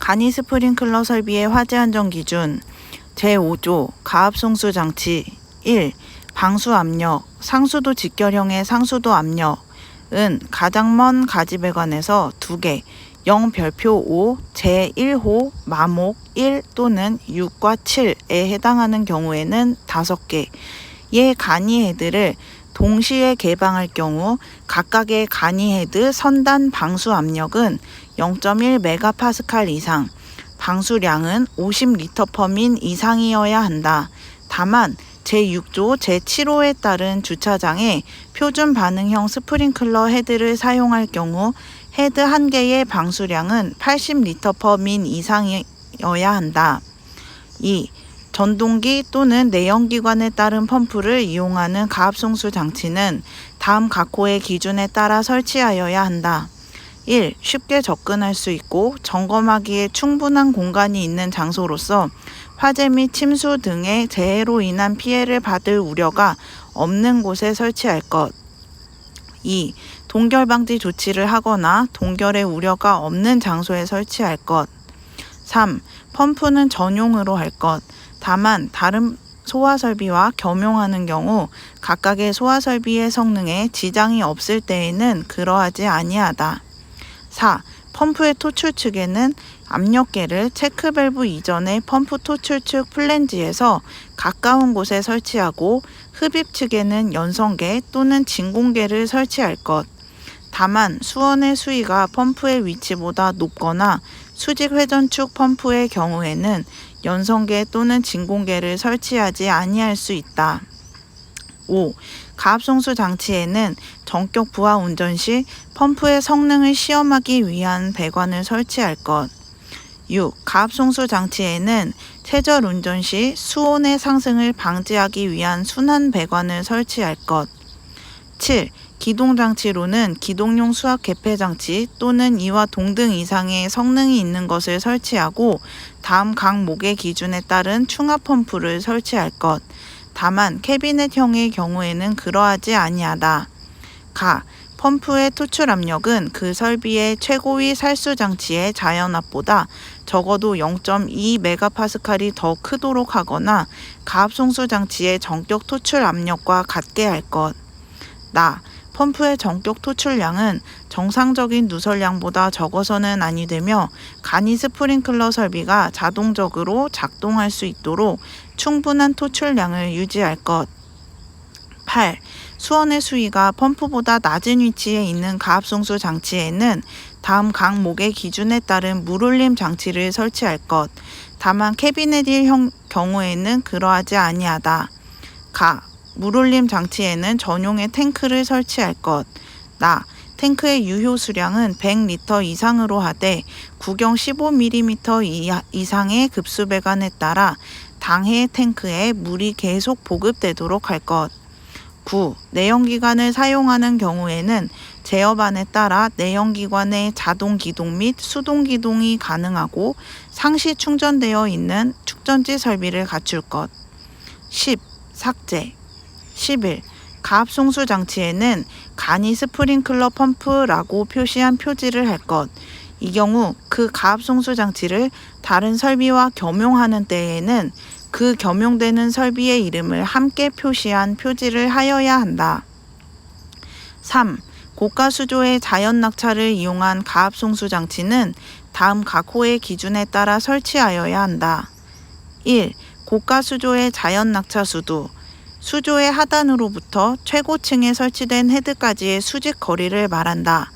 간이 스프링클러 설비의 화재 안전 기준 제5조 가압송수 장치 1. 방수 압력 상수도 직결형의 상수도 압력은 가장 먼 가지배관에서 2개 0 별표 5 제1호 마목 1 또는 6과 7에 해당하는 경우에는 5개 의 간이 헤드를 동시에 개방할 경우 각각의 간이 헤드 선단 방수 압력은 0.1 메가파스칼 이상, 방수량은 50리터/민 이상이어야 한다. 다만 제6조 제7호에 따른 주차장에 표준 반응형 스프링클러 헤드를 사용할 경우 헤드 1개의 방수량은 80리터/민 이상이어야 한다. 2. 전동기 또는 내연기관에 따른 펌프를 이용하는 가압송수 장치는 다음 각호의 기준에 따라 설치하여야 한다. 1. 쉽게 접근할 수 있고 점검하기에 충분한 공간이 있는 장소로서 화재 및 침수 등의 재해로 인한 피해를 받을 우려가 없는 곳에 설치할 것. 2. 동결 방지 조치를 하거나 동결의 우려가 없는 장소에 설치할 것. 3. 펌프는 전용으로 할 것. 다만 다른 소화설비와 겸용하는 경우 각각의 소화설비의 성능에 지장이 없을 때에는 그러하지 아니하다. 4. 펌프의 토출 측에는 압력계를 체크밸브 이전의 펌프 토출 측 플랜지에서 가까운 곳에 설치하고 흡입 측에는 연성계 또는 진공계를 설치할 것. 다만 수원의 수위가 펌프의 위치보다 높거나 수직 회전축 펌프의 경우에는 연성계 또는 진공계를 설치하지 아니할 수 있다. 5. 가압송수 장치에는 전격 부하 운전 시 펌프의 성능을 시험하기 위한 배관을 설치할 것. 6. 가압송수 장치에는 최절 운전 시 수온의 상승을 방지하기 위한 순환 배관을 설치할 것. 7. 기동장치로는 기동용 수압 개폐 장치 또는 이와 동등 이상의 성능이 있는 것을 설치하고 다음 각 목의 기준에 따른 충압 펌프를 설치할 것. 다만 캐비넷형의 경우에는 그러하지 아니하다. 펌프의 토출 압력은 그 설비의 최고위 살수 장치의 자연압보다 적어도 0.2 메가파스칼이 더 크도록 하거나 가압송수 장치의 전격 토출 압력과 같게 할 것. 펌프의 전격 토출량은 정상적인 누설량보다 적어서는 아니 되며 간이 스프링클러 설비가 자동적으로 작동할 수 있도록 충분한 토출량을 유지할 것. 8. 수원의 수위가 펌프보다 낮은 위치에 있는 가압송수 장치에는 다음 각 목의 기준에 따른 물올림 장치를 설치할 것. 다만 캐비넷일 경우에는 그러하지 아니하다. 물올림 장치에는 전용의 탱크를 설치할 것. 탱크의 유효 수량은 100리터 이상으로 하되 구경 15mm 이상의 급수 배관에 따라 당해 탱크에 물이 계속 보급되도록 할 것. 9. 내연기관을 사용하는 경우에는 제어반에 따라 내연기관의 자동 기동 및 수동 기동이 가능하고 상시 충전되어 있는 축전지 설비를 갖출 것. 10. 삭제 11. 가압송수 장치에는 간이 스프링클러 펌프라고 표시한 표지를 할 것. 이 경우 그 가압송수 장치를 다른 설비와 겸용하는 때에는 그 겸용되는 설비의 이름을 함께 표시한 표지를 하여야 한다. 3. 고가 수조의 자연 낙차를 이용한 가압송수 장치는 다음 각 호의 기준에 따라 설치하여야 한다. 1. 고가 수조의 자연 낙차 수도 수조의 하단으로부터 최고층에 설치된 헤드까지의 수직 거리를 말한다.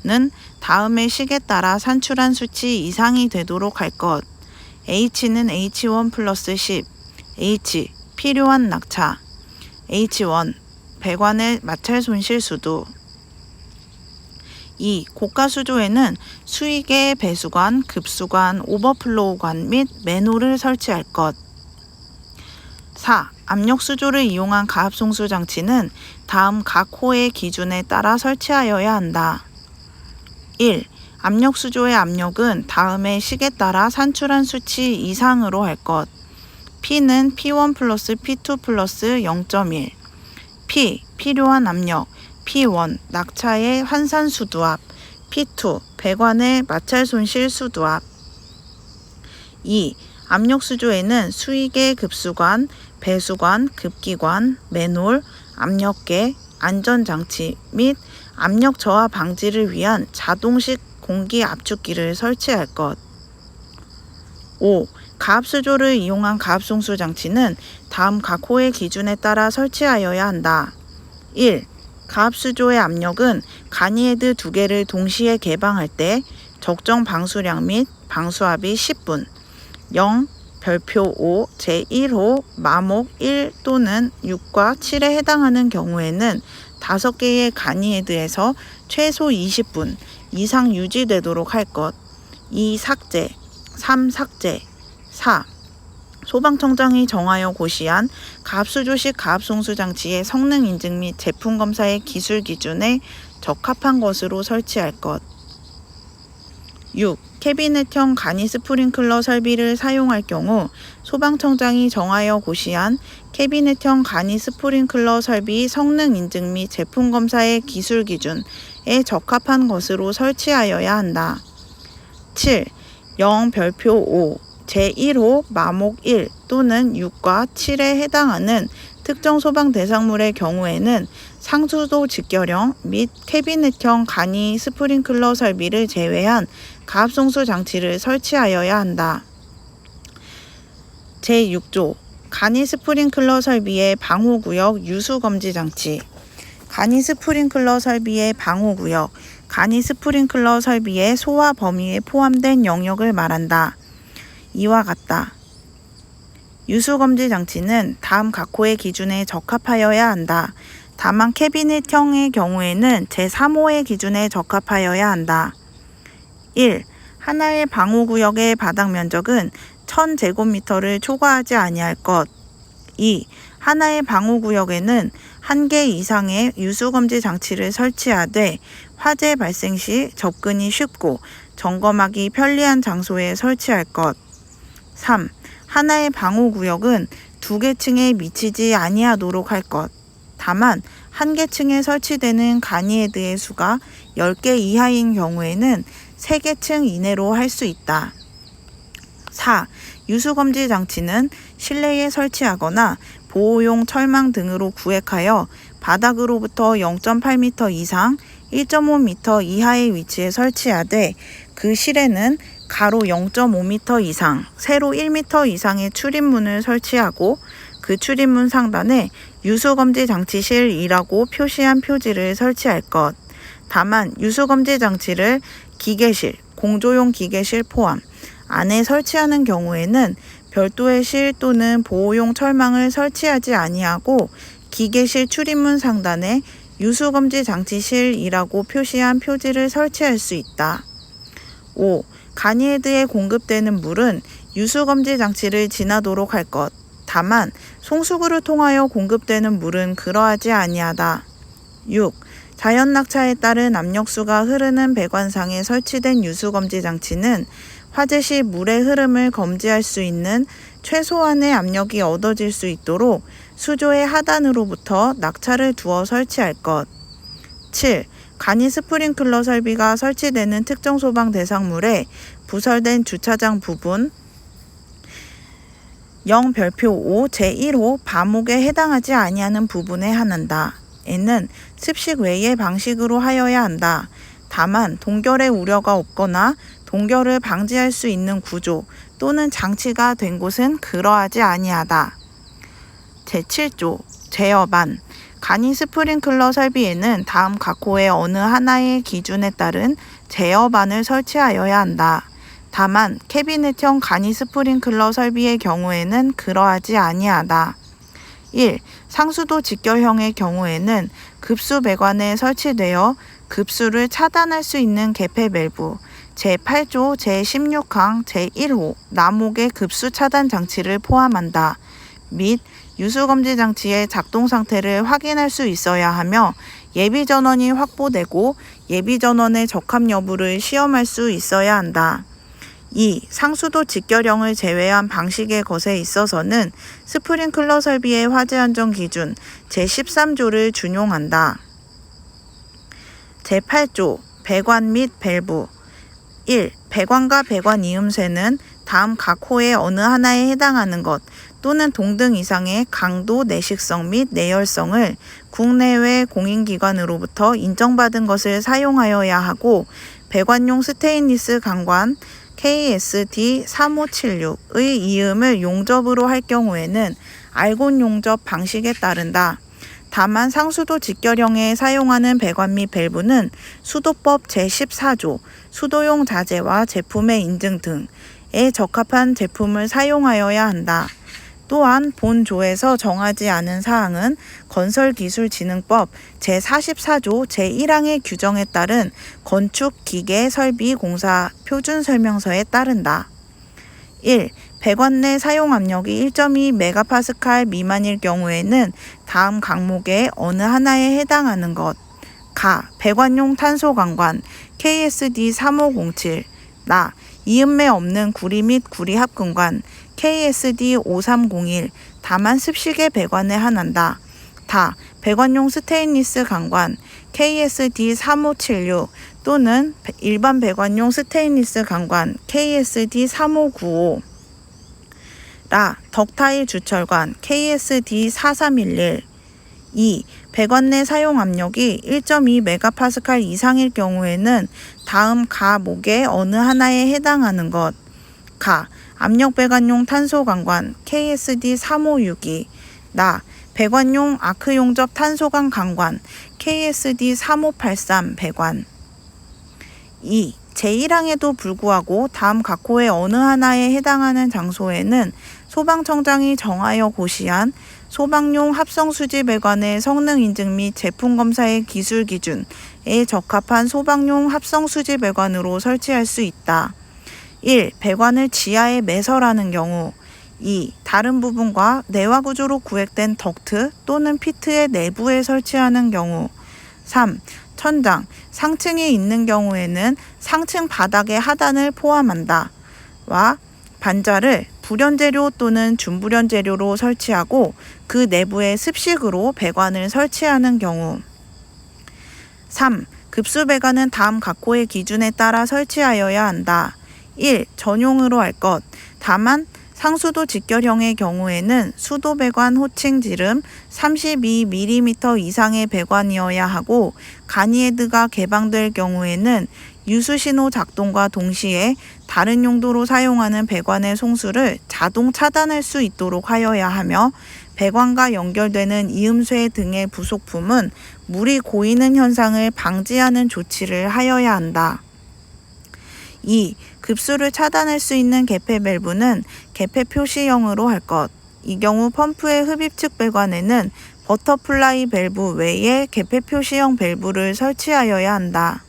는 다음의 식에 따라 산출한 수치 이상이 되도록 할 것. H는 H1 플러스 10. H. 필요한 낙차. H1. 배관의 마찰 손실 수도. 2. 고가 수조에는 수위계 배수관, 급수관, 오버플로우관 및 맨홀을 설치할 것. 4. 압력 수조를 이용한 가압송수 장치는 다음 각 호의 기준에 따라 설치하여야 한다. 1. 압력 수조의 압력은 다음의 식에 따라 산출한 수치 이상으로 할 것. P는 P1 플러스 P2 플러스 0.1. P. 필요한 압력. P1. 낙차의 환산 수두압. P2. 배관의 마찰 손실 수두압. 2. 압력수조에는 수위계 급수관, 배수관, 급기관, 맨홀, 압력계, 안전장치 및 압력 저하 방지를 위한 자동식 공기 압축기를 설치할 것. 5. 가압수조를 이용한 가압송수 장치는 다음 각 호의 기준에 따라 설치하여야 한다. 1. 가압수조의 압력은 가니헤드 2개를 동시에 개방할 때 적정 방수량 및 방수압이 10분, 0, 별표 5, 제1호, 마목 1 또는 6과 7에 해당하는 경우에는 5개의 가니헤드에서 최소 20분 이상 유지되도록 할 것. 2. 삭제, 3. 삭제, 4. 소방청장이 정하여 고시한 가압수조식 가압송수 장치의 성능 인증 및 제품 검사의 기술 기준에 적합한 것으로 설치할 것. 6. 캐비넷형 간이 스프링클러 설비를 사용할 경우 소방청장이 정하여 고시한 캐비넷형 간이 스프링클러 설비 성능 인증 및 제품 검사의 기술 기준에 적합한 것으로 설치하여야 한다. 7. 0 별표 5 제1호 마목 1 또는 6과 7에 해당하는 특정 소방 대상물의 경우에는 상수도 직결형 및 캐비넷형 간이 스프링클러 설비를 제외한 가압송수 장치를 설치하여야 한다. 제6조 간이 스프링클러 설비의 방호구역 유수검지 장치. 간이 스프링클러 설비의 방호구역, 간이 스프링클러 설비의 소화 범위에 포함된 영역을 말한다. 이와 같다. 유수검지 장치는 다음 각 호의 기준에 적합하여야 한다. 다만 캐비넷형의 경우에는 제3호의 기준에 적합하여야 한다. 1. 하나의 방호구역의 바닥 면적은 1000제곱미터를 초과하지 아니할 것. 2. 하나의 방호구역에는 1개 이상의 유수검지 장치를 설치하되 화재 발생 시 접근이 쉽고 점검하기 편리한 장소에 설치할 것. 3. 하나의 방호구역은 2개 층에 미치지 아니하도록 할 것. 다만 1개 층에 설치되는 가니헤드의 수가 10개 이하인 경우에는 3개 층 이내로 할 수 있다. 4. 유수검지 장치는 실내에 설치하거나 보호용 철망 등으로 구획하여 바닥으로부터 0.8m 이상 1.5m 이하의 위치에 설치하되 그 실에는 가로 0.5m 이상, 세로 1m 이상의 출입문을 설치하고 그 출입문 상단에 유수검지 장치실이라고 표시한 표지를 설치할 것. 다만 유수검지 장치를 기계실, 공조용 기계실 포함 안에 설치하는 경우에는 별도의 실 또는 보호용 철망을 설치하지 아니하고 기계실 출입문 상단에 유수검지 장치실이라고 표시한 표지를 설치할 수 있다. 5. 가니헤드에 공급되는 물은 유수검지 장치를 지나도록 할 것. 다만 송수구를 통하여 공급되는 물은 그러하지 아니하다. 6. 자연낙차에 따른 압력수가 흐르는 배관상에 설치된 유수검지 장치는 화재 시 물의 흐름을 검지할 수 있는 최소한의 압력이 얻어질 수 있도록 수조의 하단으로부터 낙차를 두어 설치할 것. 7. 간이 스프링클러 설비가 설치되는 특정 소방 대상물에 부설된 주차장 부분 0 별표 5 제1호 바목에 해당하지 아니하는 부분에 한한다. 에는 습식 외의 방식으로 하여야 한다. 다만 동결의 우려가 없거나 동결을 방지할 수 있는 구조 또는 장치가 된 곳은 그러하지 아니하다. 제7조 제어반. 간이 스프링클러 설비에는 다음 각 호의 어느 하나의 기준에 따른 제어반을 설치하여야 한다. 다만 캐비넷형 간이 스프링클러 설비의 경우에는 그러하지 아니하다. 1. 상수도 직결형의 경우에는 급수 배관에 설치되어 급수를 차단할 수 있는 개폐 밸브 제8조 제16항 제1호 나목의 급수 차단 장치를 포함한다. 및 유수검지 장치의 작동 상태를 확인할 수 있어야 하며 예비전원이 확보되고 예비전원의 적합 여부를 시험할 수 있어야 한다. 2. 상수도 직결형을 제외한 방식의 것에 있어서는 스프링클러 설비의 화재 안전 기준 제13조를 준용한다. 제8조 배관 및 밸브 1. 배관과 배관 이음새는 다음 각 호의 어느 하나에 해당하는 것 또는 동등 이상의 강도, 내식성 및 내열성을 국내외 공인기관으로부터 인정받은 것을 사용하여야 하고 배관용 스테인리스 강관 KSD3576의 이음을 용접으로 할 경우에는 알곤 용접 방식에 따른다. 다만 상수도 직결형에 사용하는 배관 및 밸브는 수도법 제14조 수도용 자재와 제품의 인증 등에 적합한 제품을 사용하여야 한다. 또한 본조에서 정하지 않은 사항은 건설기술진흥법 제44조 제1항의 규정에 따른 건축기계설비공사 표준설명서에 따른다. 1. 배관 내 사용 압력이 1.2메가파스칼 미만일 경우에는 다음 항목의 어느 하나에 해당하는 것. 배관용 탄소강관 KSD3507 이음매 없는 구리 및 구리 합금관 KSD5301 다만 습식의 배관에 한한다. 배관용 스테인리스 강관 KSD3576 또는 일반 배관용 스테인리스 강관 KSD3595 덕타일 주철관 KSD4311 2. 배관 내 사용 압력이 1.2메가파스칼 이상일 경우에는 다음 목의 어느 하나에 해당하는 것. 압력 배관용 탄소 강관 KSD3562 배관용 아크 용접 탄소관 강관 KSD3583 배관. 2. 제1항에도 불구하고 다음 각 호의 어느 하나에 해당하는 장소에는 소방청장이 정하여 고시한 소방용 합성수지 배관의 성능 인증 및 제품 검사의 기술 기준에 적합한 소방용 합성수지 배관으로 설치할 수 있다. 1. 배관을 지하에 매설하는 경우 2. 다른 부분과 내화 구조로 구획된 덕트 또는 피트의 내부에 설치하는 경우 3. 천장, 상층이 있는 경우에는 상층 바닥의 하단을 포함한다. 반자를 불연재료 또는 준불연재료로 설치하고 그 내부에 습식으로 배관을 설치하는 경우 3. 급수 배관은 다음 각 호의 기준에 따라 설치하여야 한다. 1. 전용으로 할 것. 다만 상수도 직결형의 경우에는 수도 배관 호칭 지름 32mm 이상의 배관이어야 하고 가니헤드가 개방될 경우에는 유수신호 작동과 동시에 다른 용도로 사용하는 배관의 송수를 자동 차단할 수 있도록 하여야 하며 배관과 연결되는 이음쇠 등의 부속품은 물이 고이는 현상을 방지하는 조치를 하여야 한다. 2. 급수를 차단할 수 있는 개폐 밸브는 개폐 표시형으로 할 것. 이 경우 펌프의 흡입측 배관에는 버터플라이 밸브 외에 개폐 표시형 밸브를 설치하여야 한다.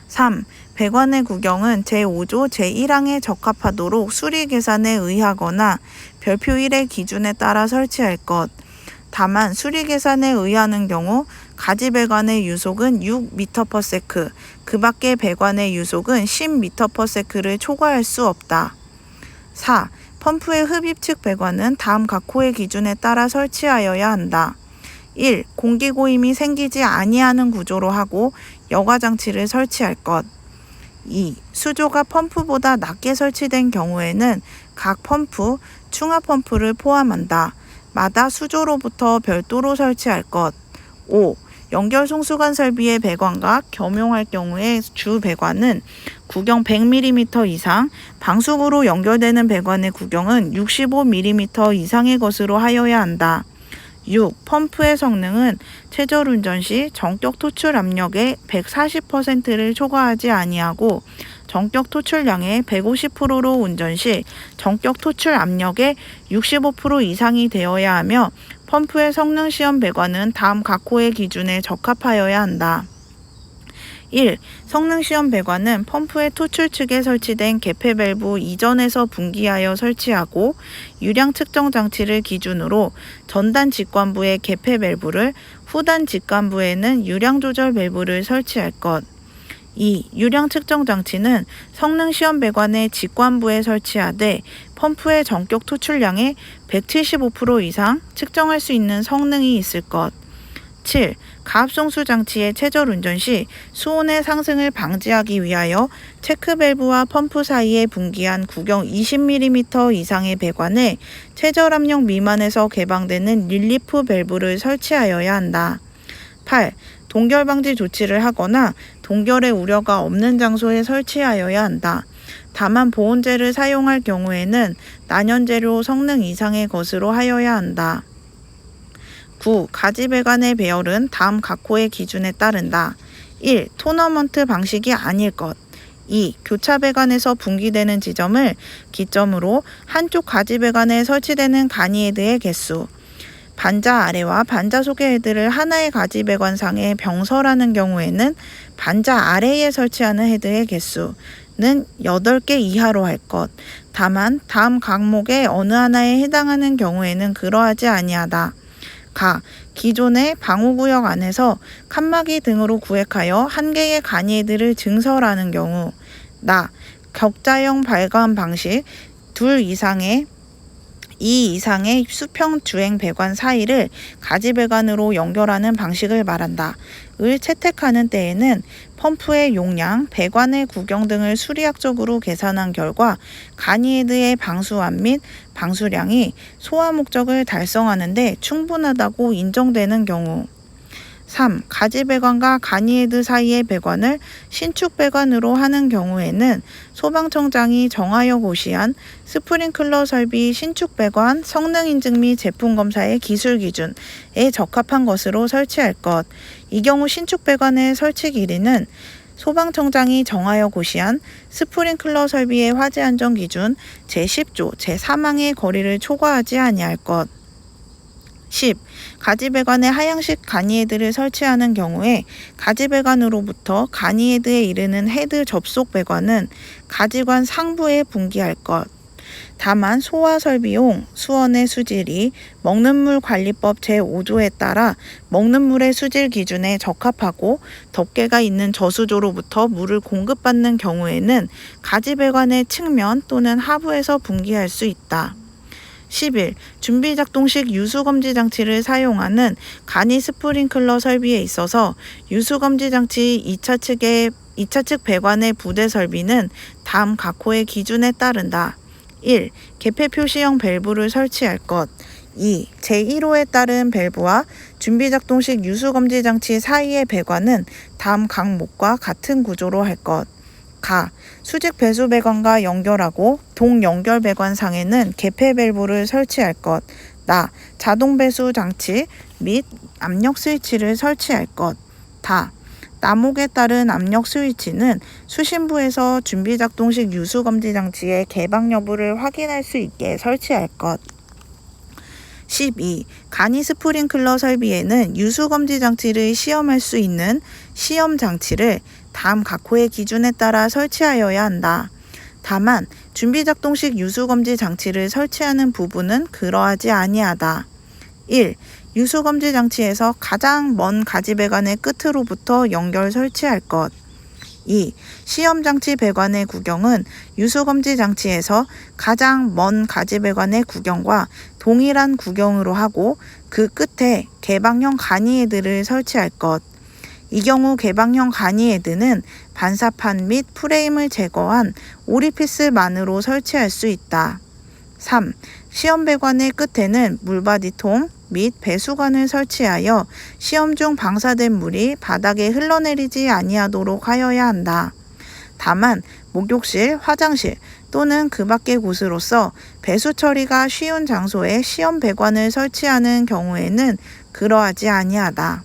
3. 배관의 구경은 제5조 제1항에 적합하도록 수리 계산에 의하거나 별표 1의 기준에 따라 설치할 것. 다만 수리 계산에 의하는 경우 가지 배관의 유속은 6m/s, 그 밖의 배관의 유속은 10m/s를 초과할 수 없다. 4. 펌프의 흡입측 배관은 다음 각 호의 기준에 따라 설치하여야 한다. 1. 공기 고임이 생기지 아니하는 구조로 하고 여과 장치를 설치할 것. 2. 수조가 펌프보다 낮게 설치된 경우에는 각 펌프, 충하 펌프를 포함한다. 마다 수조로부터 별도로 설치할 것. 5. 연결 송수관 설비의 배관과 겸용할 경우에 주 배관은 구경 100mm 이상, 방수구로 연결되는 배관의 구경은 65mm 이상의 것으로 하여야 한다. 6. 펌프의 성능은 최저 운전 시 전격 토출 압력의 140%를 초과하지 아니하고 전격 토출량의 150%로 운전 시 전격 토출 압력의 65% 이상이 되어야 하며 펌프의 성능 시험 배관은 다음 각 호의 기준에 적합하여야 한다. 1. 성능 시험 배관은 펌프의 토출 측에 설치된 개폐 밸브 이전에서 분기하여 설치하고 유량 측정 장치를 기준으로 전단 직관부에 개폐 밸브를, 후단 직관부에는 유량 조절 밸브를 설치할 것. 2. 유량 측정 장치는 성능 시험 배관의 직관부에 설치하되 펌프의 전격 토출량의 175% 이상 측정할 수 있는 성능이 있을 것. 7. 가압송수 장치의 최절 운전 시 수온의 상승을 방지하기 위하여 체크 밸브와 펌프 사이에 분기한 구경 20mm 이상의 배관에 최절 압력 미만에서 개방되는 릴리프 밸브를 설치하여야 한다. 8. 동결 방지 조치를 하거나 동결의 우려가 없는 장소에 설치하여야 한다. 다만 보온재를 사용할 경우에는 난연재료 성능 이상의 것으로 하여야 한다. 9. 가지 배관의 배열은 다음 각호의 기준에 따른다. 1. 토너먼트 방식이 아닐 것. 2. 교차 배관에서 분기되는 지점을 기점으로 한쪽 가지 배관에 설치되는 가니 헤드의 개수. 반자 아래와 반자 속의 헤드를 하나의 가지 배관상에 병설하는 경우에는 반자 아래에 설치하는 헤드의 개수는 8개 이하로 할 것. 다만 다음 각목의 어느 하나에 해당하는 경우에는 그러하지 아니하다. 가. 기존의 방호구역 안에서 칸막이 등으로 구획하여 한 개의 가니 헤드를 증설하는 경우. 나. 격자형 발관 방식 2 이상의 수평 주행 배관 사이를 가지 배관으로 연결하는 방식을 말한다. 을 채택하는 때에는 펌프의 용량, 배관의 구경 등을 수리학적으로 계산한 결과 가니 헤드의 방수압 및 방수량이 소화 목적을 달성하는 데 충분하다고 인정되는 경우. 3. 가지 배관과 가니 헤드 사이의 배관을 신축 배관으로 하는 경우에는 소방청장이 정하여 고시한 스프링클러 설비 신축 배관 성능 인증 및 제품 검사의 기술 기준에 적합한 것으로 설치할 것. 이 경우 신축 배관의 설치 길이는 소방청장이 정하여 고시한 스프링클러 설비의 화재 안전 기준 제10조 제3항의 거리를 초과하지 아니할 것. 10. 가지 배관에 하향식 가니 헤드를 설치하는 경우에 가지 배관으로부터 가니 헤드에 이르는 헤드 접속 배관은 가지관 상부에 분기할 것. 다만 소화 설비용 수원의 수질이 먹는 물 관리법 제5조에 따라 먹는 물의 수질 기준에 적합하고 덮개가 있는 저수조로부터 물을 공급받는 경우에는 가지 배관의 측면 또는 하부에서 분기할 수 있다. 11. 준비작동식 유수검지 장치를 사용하는 가니 스프링클러 설비에 있어서 유수검지 장치 2차 측 배관의 부대 설비는 다음 각호의 기준에 따른다. 1. 개폐 표시형 밸브를 설치할 것. 2. 제1호에 따른 밸브와 준비작동식 유수검지 장치 사이의 배관은 다음 각목과 같은 구조로 할 것. 가. 수직 배수 배관과 연결하고 동연결 배관상에는 개폐 밸브를 설치할 것. 나. 자동 배수 장치 및 압력 스위치를 설치할 것. 다. 나목에 따른 압력 스위치는 수신부에서 준비작동식 유수검지 장치의 개방 여부를 확인할 수 있게 설치할 것. 12. 가니 스프링클러 설비에는 유수검지 장치를 시험할 수 있는 시험 장치를 다음 각호의 기준에 따라 설치하여야 한다. 다만 준비작동식 유수검지 장치를 설치하는 부분은 그러하지 아니하다. 1. 유수검지 장치에서 가장 먼 가지 배관의 끝으로부터 연결 설치할 것. 2. 시험장치 배관의 구경은 유수검지 장치에서 가장 먼 가지 배관의 구경과 동일한 구경으로 하고 그 끝에 개방형 가니 헤드를 설치할 것. 이 경우 개방형 가니 헤드는 반사판 및 프레임을 제거한 오리피스만으로 설치할 수 있다. 3. 시험 배관의 끝에는 물바디통 및 배수관을 설치하여 시험 중 방사된 물이 바닥에 흘러내리지 아니하도록 하여야 한다. 다만 목욕실, 화장실 또는 그 밖의 곳으로서 배수 처리가 쉬운 장소에 시험 배관을 설치하는 경우에는 그러하지 아니하다.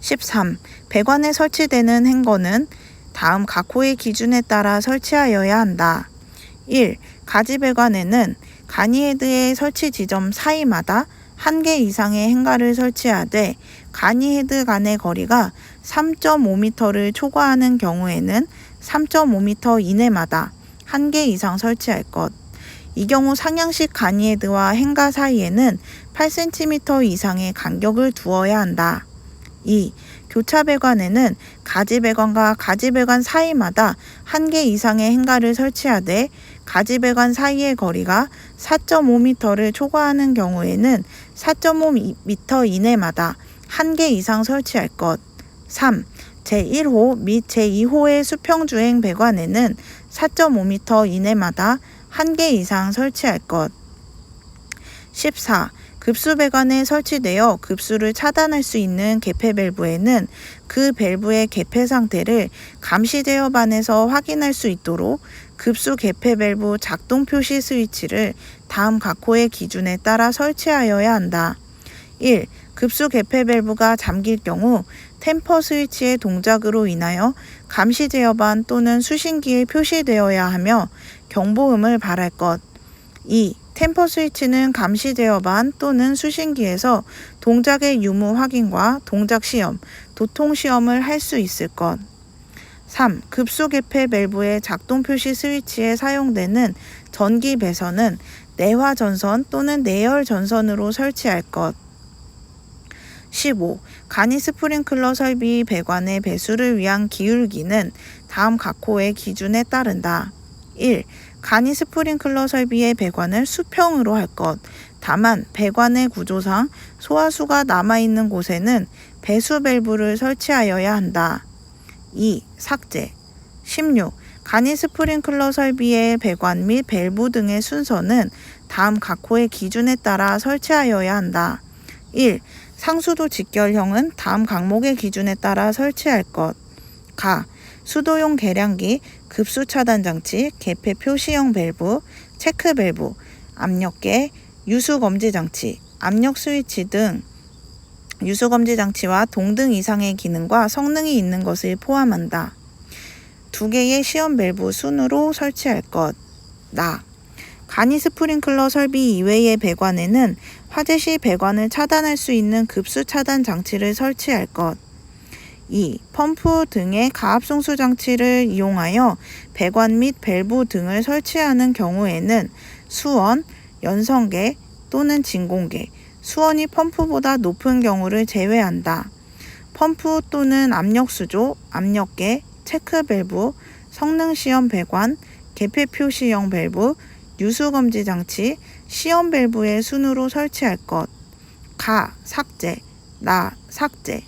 13. 배관에 설치되는 행거는 다음 각호의 기준에 따라 설치하여야 한다. 1. 가지 배관에는 가니 헤드의 설치 지점 사이마다 1개 이상의 행가를 설치하되 가니 헤드 간의 거리가 3.5m를 초과하는 경우에는 3.5m 이내마다 1개 이상 설치할 것. 이 경우 상향식 가니 헤드와 행가 사이에는 8cm 이상의 간격을 두어야 한다. 2. 교차 배관에는 가지 배관과 가지 배관 사이마다 1개 이상의 행가를 설치하되 가지 배관 사이의 거리가 4.5m를 초과하는 경우에는 4.5m 이내마다 1개 이상 설치할 것. 3. 제1호 및 제2호의 수평주행 배관에는 4.5m 이내마다 1개 이상 설치할 것. 14. 급수 배관에 설치되어 급수를 차단할 수 있는 개폐 밸브에는 그 밸브의 개폐 상태를 감시 제어반에서 확인할 수 있도록 급수 개폐 밸브 작동 표시 스위치를 다음 각호의 기준에 따라 설치하여야 한다. 1. 급수 개폐 밸브가 잠길 경우 템퍼 스위치의 동작으로 인하여 감시 제어반 또는 수신기에 표시되어야 하며 경보음을 발할 것. 2. 템퍼 스위치는 감시 제어반 또는 수신기에서 동작의 유무 확인과 동작 시험, 도통 시험을 할 수 있을 것. 3. 급수 개폐 밸브의 작동 표시 스위치에 사용되는 전기 배선은 내화 전선 또는 내열 전선으로 설치할 것. 15. 간이 스프링클러 설비 배관의 배수를 위한 기울기는 다음 각호의 기준에 따른다. 1. 간이 스프링클러 설비의 배관을 수평으로 할 것. 다만 배관의 구조상 소화수가 남아있는 곳에는 배수 밸브를 설치하여야 한다. 2. 삭제. 16. 간이 스프링클러 설비의 배관 및 밸브 등의 순서는 다음 각호의 기준에 따라 설치하여야 한다. 1. 상수도 직결형은 다음 각목의 기준에 따라 설치할 것. 가. 수도용 계량기, 급수 차단 장치, 개폐 표시형 밸브, 체크 밸브, 압력계, 유수 검지 장치, 압력 스위치 등 유수 검지 장치와 동등 이상의 기능과 성능이 있는 것을 포함한다. 2개의 시험 밸브 순으로 설치할 것. 나. 간이 스프링클러 설비 이외의 배관에는 화재 시 배관을 차단할 수 있는 급수 차단 장치를 설치할 것. 2. 펌프 등의 가압송수 장치를 이용하여 배관 및 밸브 등을 설치하는 경우에는 수원, 연성계 또는 진공계, 수원이 펌프보다 높은 경우를 제외한다. 펌프 또는 압력수조, 압력계, 체크 밸브, 성능시험 배관, 개폐 표시형 밸브, 유수검지 장치, 시험 밸브의 순으로 설치할 것. 가, 삭제, 나, 삭제.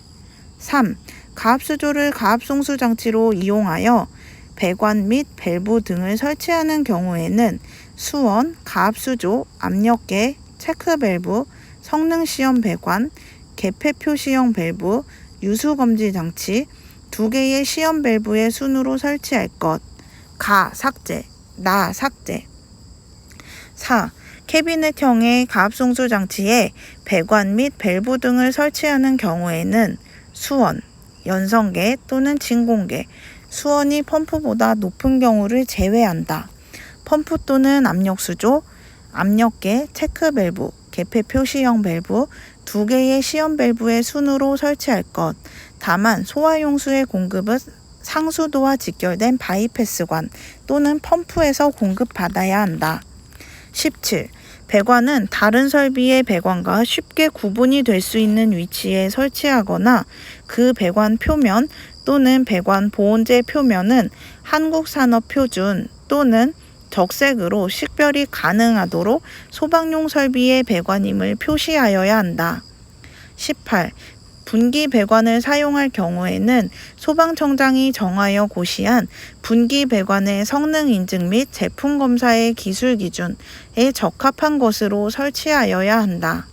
3. 가압수조를 가압송수 장치로 이용하여 배관 및 밸브 등을 설치하는 경우에는 수원, 가압수조, 압력계, 체크 밸브, 성능시험 배관, 개폐 표시형 밸브, 유수검지 장치, 2개의 시험 밸브의 순으로 설치할 것. 가, 삭제, 나, 삭제. 4. 캐비넷형의 가압송수 장치에 배관 및 밸브 등을 설치하는 경우에는 수원, 연성계 또는 진공계, 수원이 펌프보다 높은 경우를 제외한다. 펌프 또는 압력수조, 압력계, 체크 밸브, 개폐 표시형 밸브, 2개의 시험 밸브의 순으로 설치할 것. 다만 소화용수의 공급은 상수도와 직결된 바이패스관 또는 펌프에서 공급받아야 한다. 17. 배관은 다른 설비의 배관과 쉽게 구분이 될 수 있는 위치에 설치하거나 그 배관 표면 또는 배관 보온재 표면은 한국산업표준 또는 적색으로 식별이 가능하도록 소방용 설비의 배관임을 표시하여야 한다. 18. 분기 배관을 사용할 경우에는 소방청장이 정하여 고시한 분기 배관의 성능 인증 및 제품 검사의 기술 기준에 적합한 것으로 설치하여야 한다.